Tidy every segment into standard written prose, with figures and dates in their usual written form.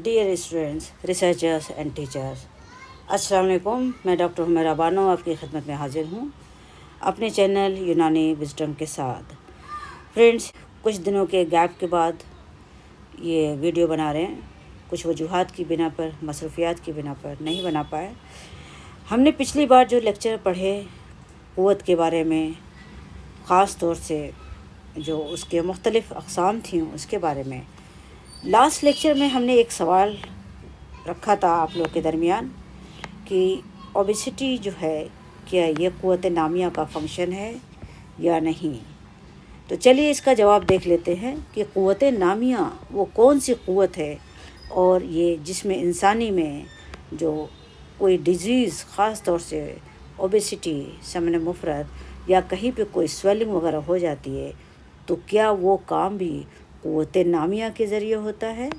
Dear students, researchers and teachers, अस्सलाम वालेकुम। मैं डॉक्टर हुमैरा बानो आपकी खिदमत में हाजिर हूँ अपने चैनल यूनानी विजडम के साथ। फ्रेंड्स, कुछ दिनों के गैप के बाद ये वीडियो बना रहे हैं। कुछ वजूहात की बिना पर, मसरूफियात की बिना पर नहीं बना पाए। हमने पिछली बार जो लेक्चर पढ़े क़ुव्वत के बारे में, ख़ास तौर से जो उसके मुख्तलिफ़ अक़साम थी उसके बारे में, लास्ट लेक्चर में हमने एक सवाल रखा था आप लोग के दरमियान कि ओबेसिटी जो है, क्या ये क़ुव्वत नामिया का फ़ंक्शन है या नहीं। तो चलिए इसका जवाब देख लेते हैं कि क़ुव्वत नामिया वो कौन सी क़ुव्वत है, और ये जिसमें इंसानी में जो कोई डिज़ीज़, ख़ास तौर से ओबेसिटी, समन मुफरत या कहीं पे कोई स्वेलिंग वगैरह हो जाती है, तो क्या वो काम भी क़ुव्वत नामिया के ज़रिए होता है।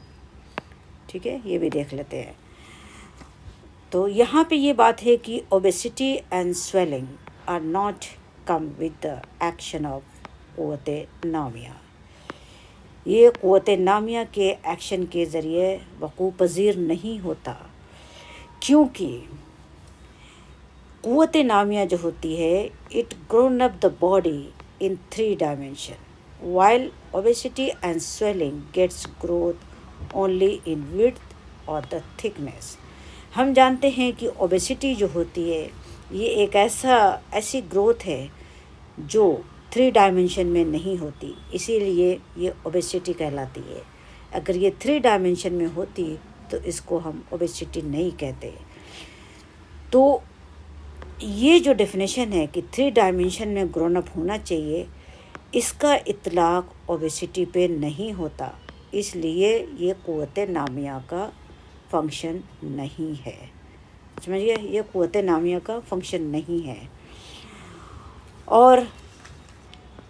ठीक है, ये भी देख लेते हैं। तो यहाँ पे ये बात है कि obesity and swelling are not come with the action of क़ुव्वत नामिया। ये क़ुव्वत नामिया के एक्शन के ज़रिए वक़ू पज़ीर नहीं होता, क्योंकि क़ुव्वत नामिया जो होती है, it grown up the body in 3 dimension, while obesity and swelling gets growth only in width or the thickness। हम जानते हैं कि ओबेसिटी जो होती है ये एक ऐसी ग्रोथ है जो 3 डायमेंशन में नहीं होती, इसीलिए ये ओबेसिटी कहलाती है। अगर ये 3 डायमेंशन में होती तो इसको हम ओबेसिटी नहीं कहते। तो ये जो डेफिनेशन है कि 3 डायमेंशन में ग्रोन अप होना चाहिए, इसका इतलाक़ ओबेसिटी पे नहीं होता, इसलिए ये क़ुव्वत नामिया का फ़ंक्शन नहीं है। समझिए, ये क़ुव्वत नामिया का फ़ंक्शन नहीं है। और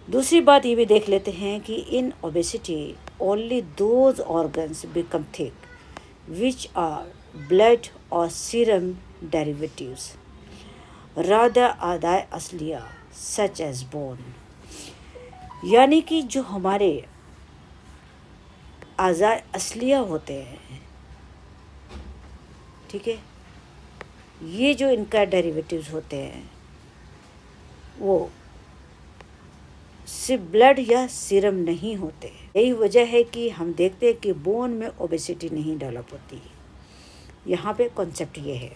दूसरी बात ये भी देख लेते हैं कि in obesity only those organs become thick which are blood और सीरम डेरिवेटिव्स रादर आदाय असलिया सच एज बोन। यानी कि जो हमारे आज़ाए असलिया होते हैं, ठीक है, ये जो इनका डेरिवेटिव्स होते हैं वो सिर्फ ब्लड या सीरम नहीं होते। यही वजह है कि हम देखते हैं कि बोन में ओबेसिटी नहीं डेवलप होती। यहाँ पे कॉन्सेप्ट ये है,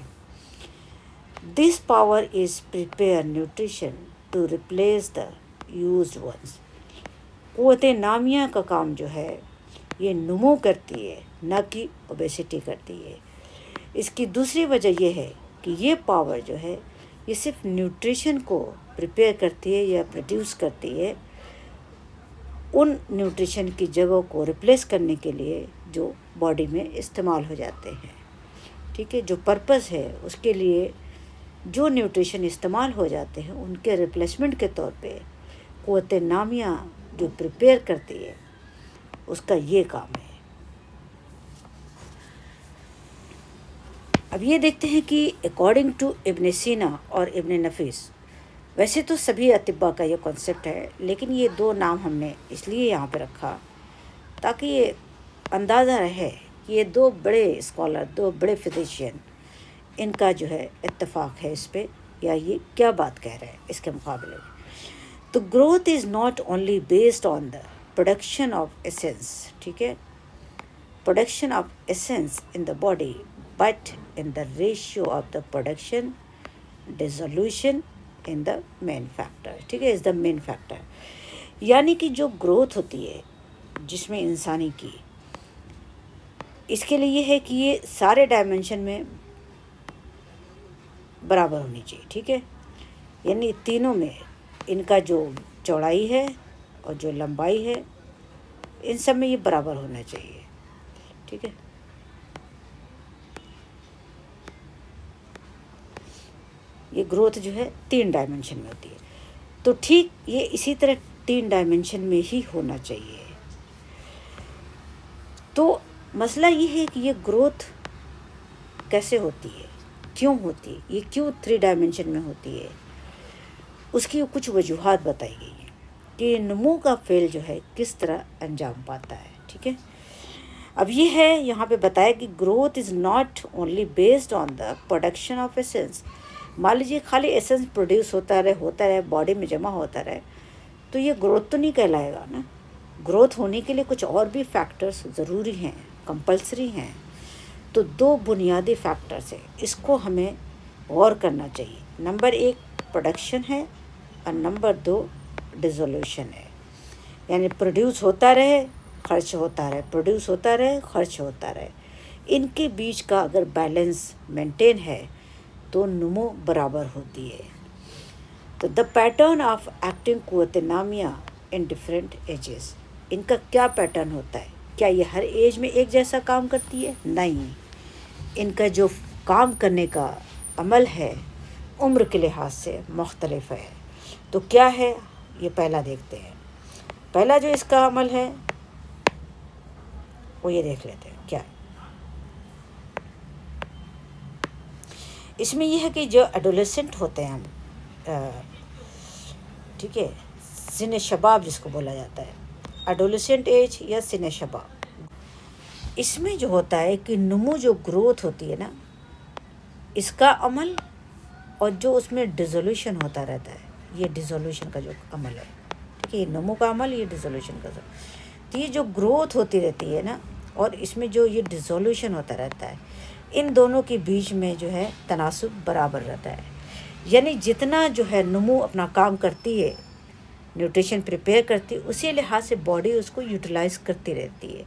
this power is prepare nutrition to replace the used ones. क़ुव्वत नामिया का काम जो है ये नमो करती है, न कि ओबेसिटी करती है। इसकी दूसरी वजह यह है कि ये पावर जो है ये सिर्फ न्यूट्रिशन को प्रिपेयर करती है या प्रोड्यूस करती है, उन न्यूट्रिशन की जगह को रिप्लेस करने के लिए जो बॉडी में इस्तेमाल हो जाते हैं। ठीक है, जो पर्पस है उसके लिए जो न्यूट्रिशन इस्तेमाल हो जाते हैं उनके रिप्लेसमेंट के तौर पे क़ुव्वत नामिया जो प्रिपेयर करती है उसका ये काम है। अब ये देखते हैं कि अकॉर्डिंग टू इब्न सीना और इब्न नफीस, वैसे तो सभी अतिब्बा का ये कॉन्सेप्ट है, लेकिन ये 2 नाम हमने इसलिए यहाँ पे रखा ताकि ये अंदाज़ा रहे कि ये 2 बड़े स्कॉलर, 2 बड़े फिजिशियन, इनका जो है इत्तेफाक है इस पे, या ये क्या बात कह रहे हैं इसके मुकाबले में। तो growth is not only based on the production of essence, ठीक है, production of essence in the body, but in the ratio of the production dissolution in the main factor. ठीक है, इज़ द मेन फैक्टर। यानी कि जो growth होती है जिसमें इंसानी की, इसके लिए है कि ये सारे डायमेंशन में बराबर होनी चाहिए। ठीक है, यानी तीनों में इनका जो चौड़ाई है और जो लंबाई है, इन सब में ये बराबर होना चाहिए। ठीक है, ये ग्रोथ जो है 3 डायमेंशन में होती है। तो ठीक ये इसी तरह 3 डायमेंशन में ही होना चाहिए। तो मसला ये है कि ये ग्रोथ कैसे होती है, क्यों होती है, ये क्यों 3 डायमेंशन में होती है, उसकी कुछ वजूहात बताई गई हैं कि नमो का फ़ेल जो है किस तरह अंजाम पाता है। ठीक है, अब ये है यहाँ पे बताया कि growth is not only based on the production of essence. मान लीजिए खाली एसेंस प्रोड्यूस होता रहे बॉडी में जमा होता रहे, तो ये ग्रोथ तो नहीं कहलाएगा ना। ग्रोथ होने के लिए कुछ और भी फैक्टर्स ज़रूरी हैं, कंपल्सरी हैं। तो दो बुनियादी फैक्टर्स हैं, इसको हमें गौर करना चाहिए। नंबर 1 प्रोडक्शन है और नंबर 2 डिसोल्यूशन है। यानी प्रोड्यूस होता रहे, खर्च होता रहे, प्रोड्यूस होता रहे, खर्च होता रहे। इनके बीच का अगर बैलेंस मेंटेन है तो नमो बराबर होती है। तो द पैटर्न ऑफ एक्टिंग कुव्वत नामिया इन डिफरेंट एजेस, इनका क्या पैटर्न होता है? क्या ये हर एज में एक जैसा काम करती है? नहीं, इनका जो काम करने का अमल है उम्र के लिहाज से मुख्तलिफ है। तो क्या है ये पहला देखते हैं। पहला जो इसका अमल है वो ये देख लेते हैं क्या है। इसमें यह है कि जो एडोलेसेंट होते हैं हम, ठीक है, सिन शबाब जिसको बोला जाता है, एडोलेसेंट एज या सिन शबाब, इसमें जो होता है कि नमू जो ग्रोथ होती है ना, इसका अमल और जो उसमें डिसोल्यूशन होता रहता है, ये डिसोल्यूशन का जो अमल है, ठीक है, नमू का अमल, ये डिसोल्यूशन का। तो ये जो ग्रोथ होती रहती है ना और इसमें जो ये डिसोल्यूशन होता रहता है, इन दोनों के बीच में जो है तनासुब बराबर रहता है। यानी जितना जो है नमू अपना काम करती है, न्यूट्रिशन प्रिपेयर करती है, उसी लिहाज से बॉडी उसको यूटिलाइज करती रहती है।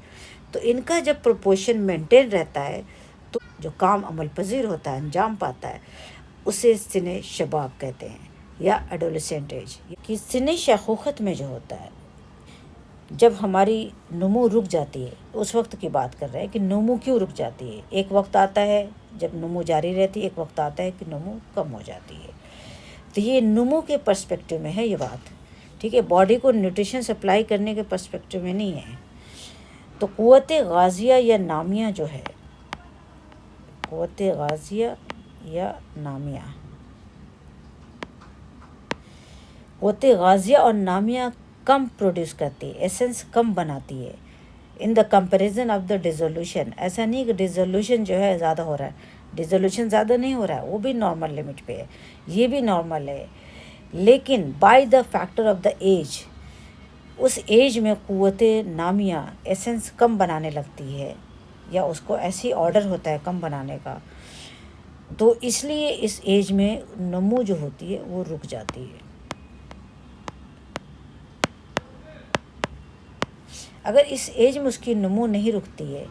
तो इनका जब प्रोपोर्शन मेंटेन रहता है तो जो काम अमल पजीर होता है, अंजाम पाता है, उसे सिने शबाब कहते हैं या एडोलेसेंट एज। कि सिने शैखूखत में जो होता है, जब हमारी नमू रुक जाती है, उस वक्त की बात कर रहे हैं कि नमू क्यों रुक जाती है। एक वक्त आता है जब नमू जारी रहती है, एक वक्त आता है कि नमू कम हो जाती है। तो ये नमू के पर्सपेक्टिव में है ये बात, ठीक है, बॉडी को न्यूट्रिशन सप्लाई करने के पर्सपेक्टिव में नहीं है। तो कुव्वत गाजिया या नामिया जो है, कुव्वत गाजिया या नामिया, कुव्वत गाजिया और नामिया कम प्रोड्यूस करती है, एसेंस कम बनाती है इन the comparison of the dissolution. ऐसा नहीं कि डिसोल्यूशन जो है ज़्यादा हो रहा है, डिसोल्यूशन ज़्यादा नहीं हो रहा है, वो भी नॉर्मल लिमिट पे है, ये भी नॉर्मल है। लेकिन by the factor of the age, उस एज में कुव्वत नामिया एसेंस कम बनाने लगती है या उसको ऐसी ऑर्डर होता है कम बनाने का, तो इसलिए इस एज में नमू जो होती है वो रुक जाती है। अगर इस एज में उसकी नमू नहीं रुकती है,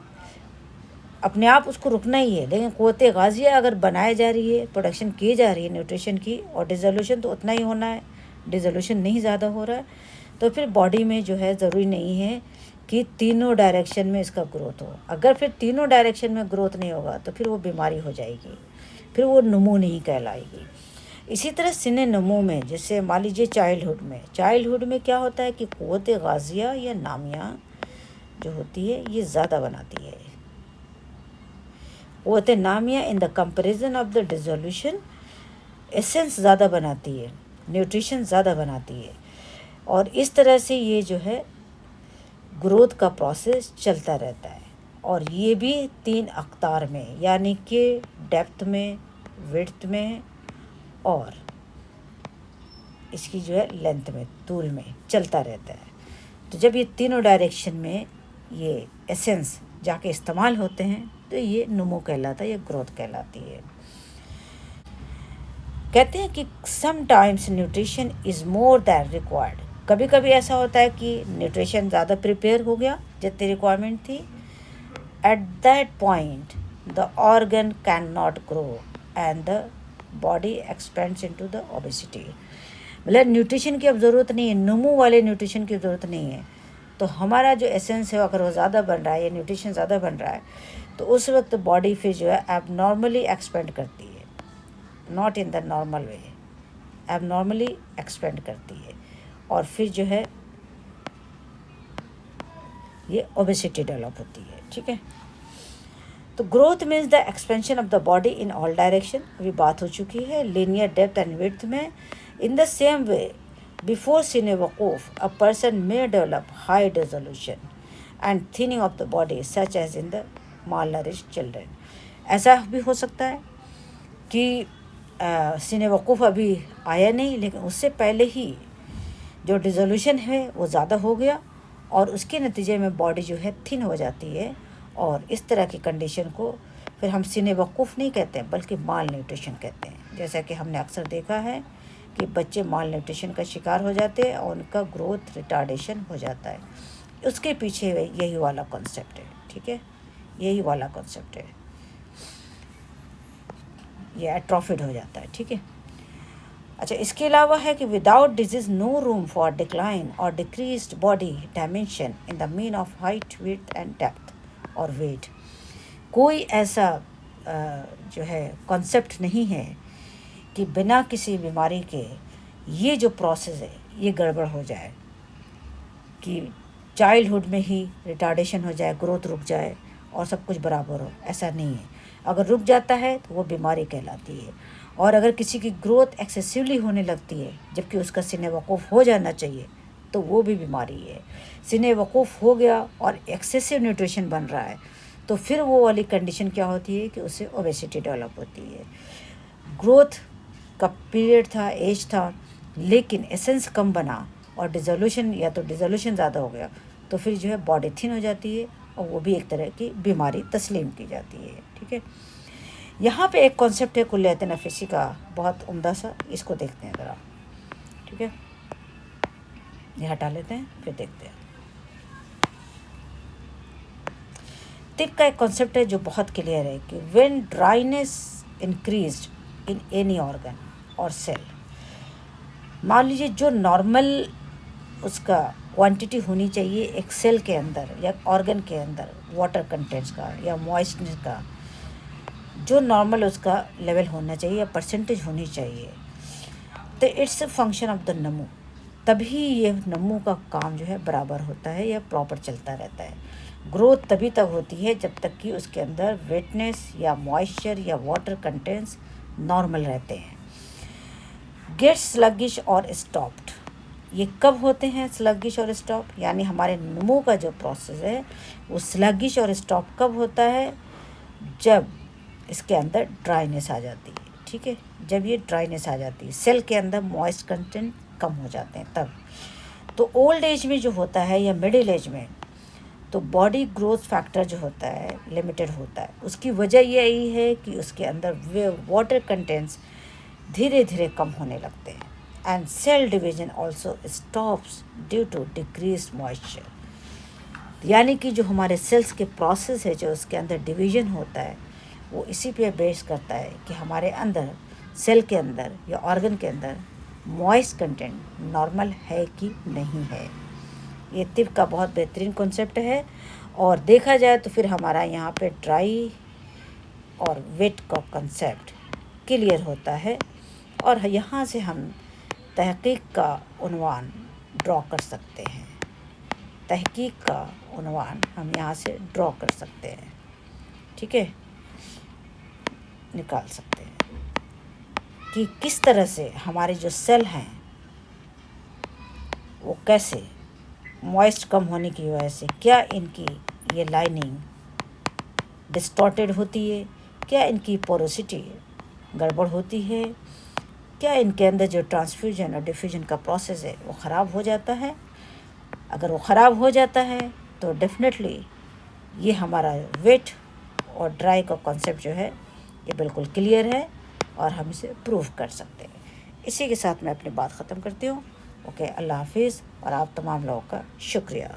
अपने आप उसको रुकना ही है, लेकिन कुव्वत गाजिया अगर बनाई जा रही है, प्रोडक्शन की जा रही है न्यूट्रिशन की, और डिसोल्यूशन तो उतना ही होना है, डिसोल्यूशन नहीं ज़्यादा हो रहा है, तो फिर बॉडी में जो है ज़रूरी नहीं है कि तीनों डायरेक्शन में इसका ग्रोथ हो। अगर फिर तीनों डायरेक्शन में ग्रोथ नहीं होगा तो फिर वो बीमारी हो जाएगी, फिर वो नमू नहीं कहलाएगी। इसी तरह सिने नमू में, जैसे मान लीजिए चाइल्डहुड में क्या होता है कि कुव्वत गाजिया या नामिया जो होती है ये ज़्यादा बनाती है। कुव्वत नामिया in the comparison of the dissolution essence ज़्यादा बनाती है, न्यूट्रिशन ज़्यादा बनाती है, और इस तरह से ये जो है ग्रोथ का प्रोसेस चलता रहता है। और ये भी 3 अख्तार में, यानी कि डेप्थ में, विड्थ में और इसकी जो है लेंथ में, तूल में चलता रहता है। तो जब ये तीनों डायरेक्शन में ये एसेंस जाके इस्तेमाल होते हैं तो ये नमो कहलाता है या ग्रोथ कहलाती है। कहते हैं कि sometimes nutrition is more than required, कभी कभी ऐसा होता है कि न्यूट्रिशन ज़्यादा प्रिपेयर हो गया जितनी रिक्वायरमेंट थी। At that point the organ can not grow and the body expends into the obesity. मतलब न्यूट्रिशन की अब ज़रूरत नहीं है, नमू वाले न्यूट्रिशन की ज़रूरत नहीं है, तो हमारा जो एसेंस है अगर वो ज़्यादा बन रहा है या न्यूट्रिशन ज़्यादा बन रहा है तो उस वक्त बॉडी फिर जो है एबनॉर्मली एक्सपेंड करती है, not in the normal way, abnormally expand करती है, और फिर जो है ये ओबेसिटी डेवलप होती है, ठीक है। तो growth means the expansion of the body in all direction, अभी बात हो चुकी है, लीनियर डेप्थ एंड विड्थ में। In the same way before सिने वकूफ़ a person may develop high resolution, and thinning of the body such as in the malnourished children. ऐसा भी हो सकता है कि सीने वकूफ़ अभी आया नहीं, लेकिन उससे पहले ही जो डिज़ोल्यूशन है वो ज़्यादा हो गया और उसके नतीजे में बॉडी जो है थिन हो जाती है, और इस तरह की कंडीशन को फिर हम सीने वकूफ़ नहीं कहते हैं बल्कि माल न्यूट्रिशन कहते हैं। जैसा कि हमने अक्सर देखा है कि बच्चे माल न्यूट्रिशन का शिकार हो जाते हैं और उनका ग्रोथ रिटार्डेशन हो जाता है। उसके पीछे यही वाला कॉन्सेप्ट है, ठीक है, यही वाला कॉन्सेप्ट है, ये एट्रोफिड हो जाता है, ठीक है। अच्छा, इसके अलावा है कि without disease no room for decline और decreased body dimension in the mean of height, width and depth और वेट। कोई ऐसा जो है कॉन्सेप्ट नहीं है कि बिना किसी बीमारी के ये जो प्रोसेस है ये गड़बड़ हो जाए, कि चाइल्डहुड में ही रिटार्डेशन हो जाए, ग्रोथ रुक जाए और सब कुछ बराबर हो। ऐसा नहीं है। अगर रुक जाता है तो वो बीमारी कहलाती है, और अगर किसी की ग्रोथ एक्सेसिवली होने लगती है जबकि उसका सीने वकूफ़ हो जाना चाहिए तो वो भी बीमारी है। सीने वकूफ़ हो गया और एक्सेसिव न्यूट्रिशन बन रहा है तो फिर वो वाली कंडीशन क्या होती है कि उससे ओबेसिटी डेवलप होती है। ग्रोथ का पीरियड था, एज था, लेकिन एसेंस कम बना और डिज़ोल्यूशन या तो डिज़ोल्यूशन ज़्यादा हो गया तो फिर जो है बॉडी थिन हो जाती है और वो भी एक तरह की बीमारी तस्लीम की जाती है, ठीक है। यहाँ पे एक कॉन्सेप्ट है कुल्लियत नफीसी का, बहुत उम्दा सा, इसको देखते हैं ज़रा, ठीक है। ये हटा लेते हैं फिर देखते हैं। तिब का एक कॉन्सेप्ट है जो बहुत क्लियर है कि when dryness increased in any organ और सेल, मान लीजिए जो नॉर्मल उसका क्वांटिटी होनी चाहिए एक सेल के अंदर या ऑर्गन के अंदर वाटर कंटेंट्स का या मॉइस्चनेस का, जो नॉर्मल उसका लेवल होना चाहिए या परसेंटेज होनी चाहिए, तो it's a function of the नमू। तभी ये नमू का काम जो है बराबर होता है या प्रॉपर चलता रहता है। ग्रोथ तभी तक होती है जब तक कि उसके अंदर वेटनेस या मॉइस्चर या वाटर कंटेंट्स नॉर्मल रहते हैं। गेट स्लगिश और स्टॉप्ड, ये कब होते हैं स्लगिश और स्टॉप, यानी हमारे नमू का जो प्रोसेस है वो स्लगिश और स्टॉप कब होता है, जब इसके अंदर ड्राइनेस आ जाती है, ठीक है। जब ये ड्राइनेस आ जाती है, सेल के अंदर मॉइस्ट कंटेंट कम हो जाते हैं तब। तो ओल्ड एज में जो होता है या मिडिल एज में, तो बॉडी ग्रोथ फैक्टर जो होता है लिमिटेड होता है। उसकी वजह यही है कि उसके अंदर वे वाटर कंटेंट्स धीरे धीरे कम होने लगते हैं, and cell division also stops due to decrease moisture. यानी कि जो हमारे सेल्स के प्रोसेस है, जो उसके अंदर डिवीजन होता है, वो इसी पे बेस करता है कि हमारे अंदर सेल के अंदर या ऑर्गन के अंदर मॉइस्ट कंटेंट नॉर्मल है कि नहीं है। ये तिब का बहुत बेहतरीन कॉन्सेप्ट है, और देखा जाए तो फिर हमारा यहाँ पे ड्राई और वेट का कॉन्सेप्ट क्लियर होता है, और यहाँ से हम तहकीक का उन्वान ड्रॉ कर सकते हैं। तहकीक का उन्वान हम यहाँ से ड्रॉ कर सकते हैं, ठीक है, निकाल सकते हैं कि किस तरह से हमारे जो सेल हैं वो कैसे मॉइस्ट कम होने की वजह से, क्या इनकी ये लाइनिंग डिस्टॉर्टेड होती है, क्या इनकी पोरोसिटी गड़बड़ होती है, क्या इनके अंदर जो ट्रांसफ्यूजन और डिफ्यूजन का प्रोसेस है वो ख़राब हो जाता है। अगर वो ख़राब हो जाता है तो डेफिनेटली ये हमारा वेट और ड्राई का कॉन्सेप्ट जो है ये बिल्कुल क्लियर है और हम इसे प्रूव कर सकते हैं। इसी के साथ मैं अपनी बात ख़त्म करती हूँ। ओके, अल्लाह हाफिज़, और आप तमाम लोगों का शुक्रिया।